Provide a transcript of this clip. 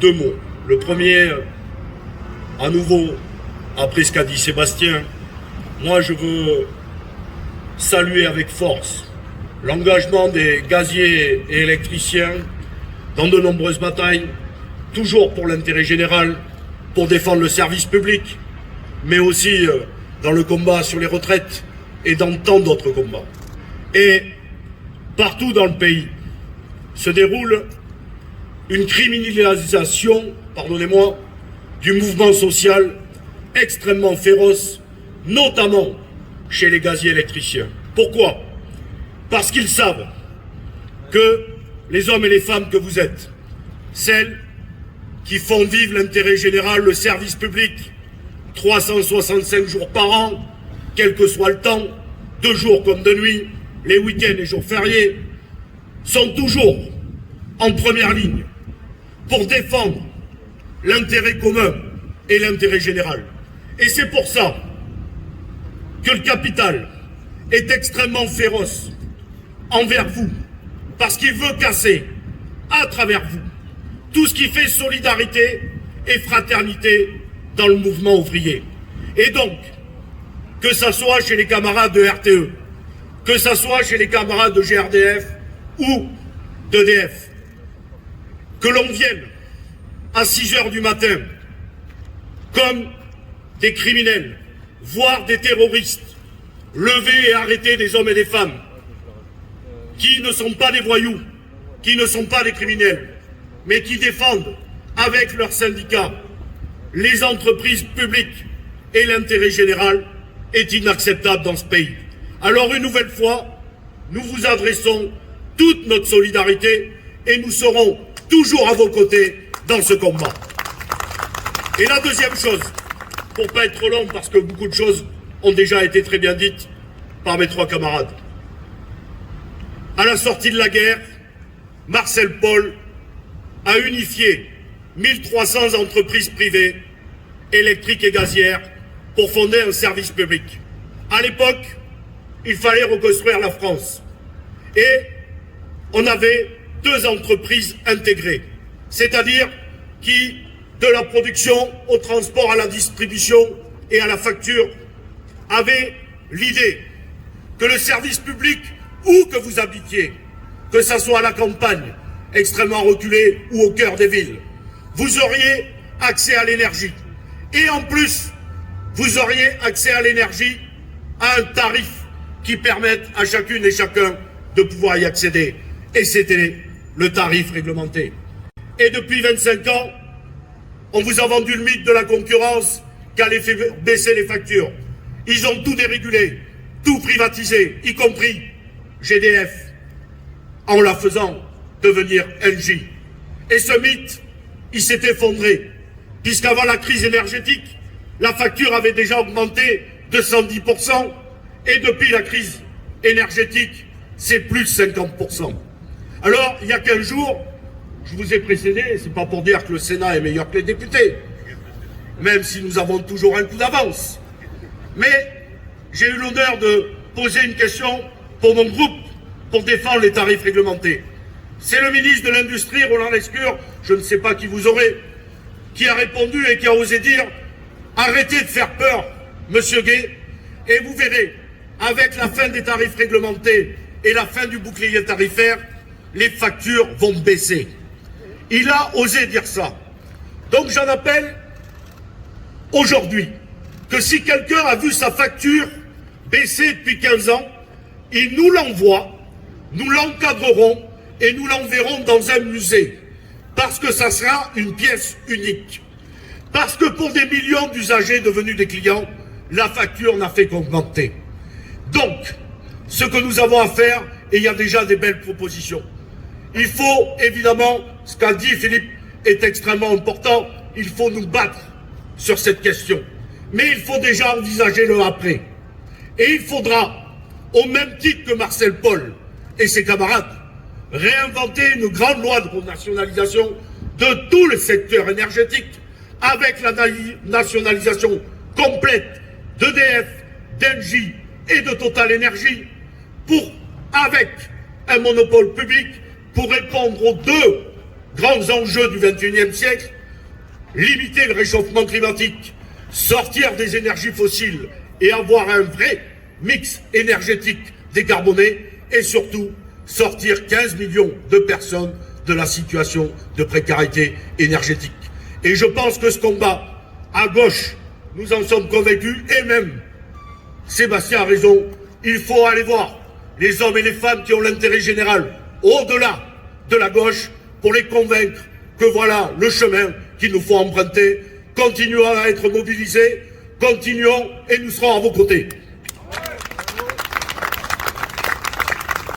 deux mots. Le premier, à nouveau, après ce qu'a dit Sébastien, moi je veux saluer avec force l'engagement des gaziers et électriciens dans de nombreuses batailles, toujours pour l'intérêt général, pour défendre le service public, mais aussi dans le combat sur les retraites et dans tant d'autres combats. Et partout dans le pays se déroule une criminalisation, pardonnez-moi, du mouvement social extrêmement féroce, notamment chez les gaziers électriciens. Pourquoi? Parce qu'ils savent que les hommes et les femmes que vous êtes, celles qui font vivre l'intérêt général, le service public, 365 jours par an, quel que soit le temps, de jour comme de nuit, les week-ends et jours fériés, sont toujours en première ligne pour défendre l'intérêt commun et l'intérêt général. Et c'est pour ça que le capital est extrêmement féroce envers vous, parce qu'il veut casser, à travers vous, tout ce qui fait solidarité et fraternité dans le mouvement ouvrier. Et donc, que ça soit chez les camarades de RTE, que ça soit chez les camarades de GRDF ou d'EDF, que l'on vienne à 6 heures du matin comme des criminels, voire des terroristes, lever et arrêter des hommes et des femmes qui ne sont pas des voyous, qui ne sont pas des criminels, mais qui défendent avec leurs syndicats les entreprises publiques et l'intérêt général est inacceptable dans ce pays. Alors une nouvelle fois, nous vous adressons toute notre solidarité et nous serons toujours à vos côtés dans ce combat. Et la deuxième chose, pour ne pas être trop long, parce que beaucoup de choses ont déjà été très bien dites par mes trois camarades. À la sortie de la guerre, Marcel Paul a unifié 1300 entreprises privées, électriques et gazières, pour fonder un service public. À l'époque, il fallait reconstruire la France. Et on avait 2 entreprises intégrées, c'est-à-dire qui, de la production au transport, à la distribution et à la facture, avaient l'idée que le service public, où que vous habitiez, que ce soit à la campagne, extrêmement reculée ou au cœur des villes, vous auriez accès à l'énergie. Et en plus, vous auriez accès à l'énergie à un tarif qui permette à chacune et chacun de pouvoir y accéder. Et c'était le tarif réglementé. Et depuis 25 ans, on vous a vendu le mythe de la concurrence qui allait faire baisser les factures. Ils ont tout dérégulé, tout privatisé, y compris GDF, en la faisant devenir Engie. Et ce mythe, il s'est effondré, puisqu'avant la crise énergétique, la facture avait déjà augmenté de 110%, et depuis la crise énergétique, c'est plus de 50%. Alors, il y a 15 jours, je vous ai précédé, c'est pas pour dire que le Sénat est meilleur que les députés, même si nous avons toujours un coup d'avance. Mais j'ai eu l'honneur de poser une question pour mon groupe, pour défendre les tarifs réglementés. C'est le ministre de l'Industrie, Roland Lescure, je ne sais pas qui vous aurez, qui a répondu et qui a osé dire « Arrêtez de faire peur, monsieur Guay, et vous verrez, avec la fin des tarifs réglementés et la fin du bouclier tarifaire, les factures vont baisser. » Il a osé dire ça. Donc j'en appelle aujourd'hui que si quelqu'un a vu sa facture baisser depuis 15 ans, il nous l'envoie, nous l'encadrerons et nous l'enverrons dans un musée. Parce que ça sera une pièce unique. Parce que pour des millions d'usagers devenus des clients, la facture n'a fait qu'augmenter. Donc, ce que nous avons à faire, et il y a déjà des belles propositions, il faut évidemment, ce qu'a dit Philippe est extrêmement important, il faut nous battre sur cette question. Mais il faut déjà envisager le après. Et il faudra, au même titre que Marcel Paul et ses camarades, réinventer une grande loi de renationalisation de tout le secteur énergétique avec la nationalisation complète d'EDF, d'Engie et de Total Énergie avec un monopole public pour répondre aux 2 grands enjeux du XXIe siècle, limiter le réchauffement climatique, sortir des énergies fossiles et avoir un vrai mix énergétique décarboné et surtout sortir 15 millions de personnes de la situation de précarité énergétique. Et je pense que ce combat, à gauche, nous en sommes convaincus, et même Sébastien a raison, il faut aller voir les hommes et les femmes qui ont l'intérêt général au-delà de la gauche pour les convaincre que voilà le chemin qu'il nous faut emprunter. Continuons à être mobilisés, continuons et nous serons à vos côtés.